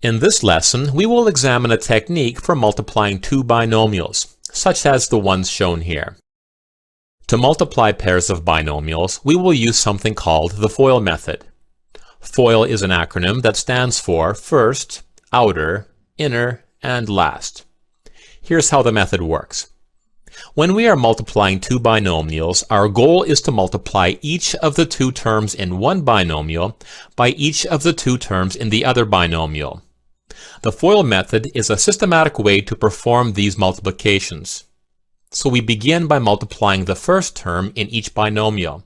In this lesson, we will examine a technique for multiplying two binomials, such as the ones shown here. To multiply pairs of binomials, we will use something called the FOIL method. FOIL is an acronym that stands for first, outer, inner, and last. Here's how the method works. When we are multiplying two binomials, our goal is to multiply each of the two terms in one binomial by each of the two terms in the other binomial. The FOIL method is a systematic way to perform these multiplications. So we begin by multiplying the first term in each binomial.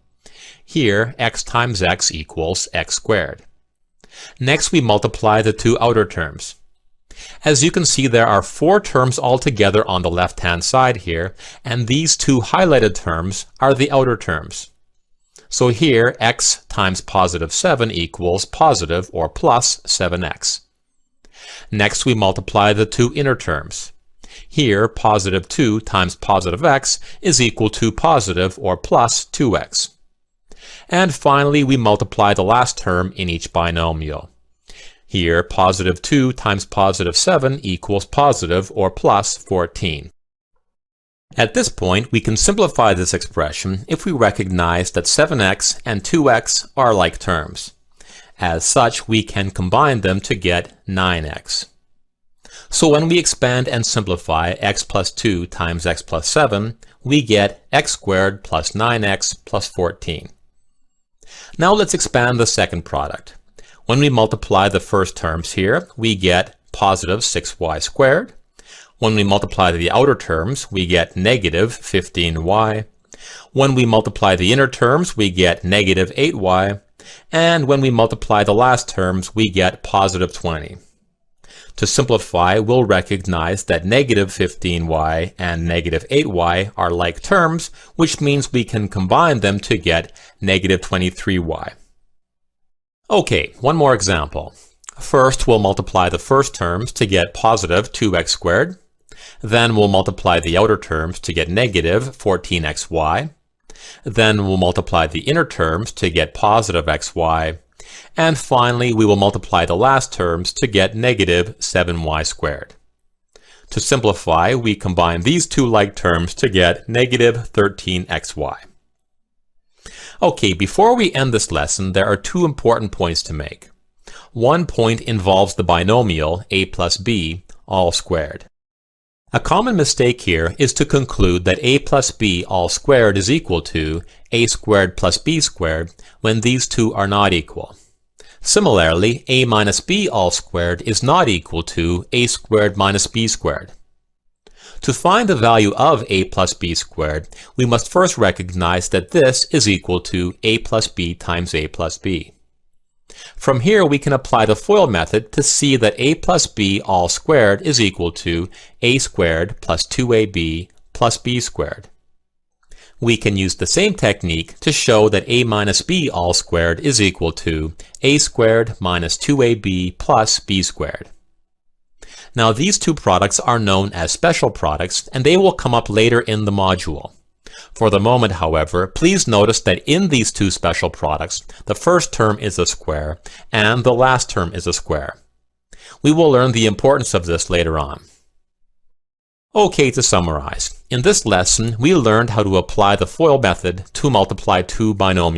Here, x times x equals x squared. Next, we multiply the two outer terms. As you can see, there are four terms altogether on the left-hand side here, and these two highlighted terms are the outer terms. So here, x times positive 7 equals positive or plus 7x. Next, we multiply the two inner terms. Here, positive 2 times positive x is equal to positive or plus 2x. And finally, we multiply the last term in each binomial. Here, positive 2 times positive 7 equals positive or plus 14. At this point, we can simplify this expression if we recognize that 7x and 2x are like terms. As such, we can combine them to get 9x. So when we expand and simplify x plus 2 times x plus 7, we get x squared plus 9x plus 14. Now let's expand the second product. When we multiply the first terms here, we get positive 6y squared. When we multiply the outer terms, we get negative 15y. When we multiply the inner terms, we get negative 8y. And when we multiply the last terms, we get positive 20. To simplify, we'll recognize that negative 15y and negative 8y are like terms, which means we can combine them to get negative 23y. Okay, one more example. First, we'll multiply the first terms to get positive 2x squared. Then we'll multiply the outer terms to get negative 14xy. Then we'll multiply the inner terms to get positive xy. And finally, we will multiply the last terms to get negative 7y squared. To simplify, we combine these two like terms to get negative 13xy. Okay, before we end this lesson, there are two important points to make. One point involves the binomial a plus b all squared. A common mistake here is to conclude that a plus b all squared is equal to a squared plus b squared when these two are not equal. Similarly, a minus b all squared is not equal to a squared minus b squared. To find the value of a plus b squared, we must first recognize that this is equal to a plus b times a plus b. From here, we can apply the FOIL method to see that a plus b all squared is equal to a squared plus 2ab plus b squared. We can use the same technique to show that a minus b all squared is equal to a squared minus 2ab plus b squared. Now, these two products are known as special products, and they will come up later in the module. For the moment, however, please notice that in these two special products, the first term is a square, and the last term is a square. We will learn the importance of this later on. Okay, to summarize, in this lesson, we learned how to apply the FOIL method to multiply two binomials.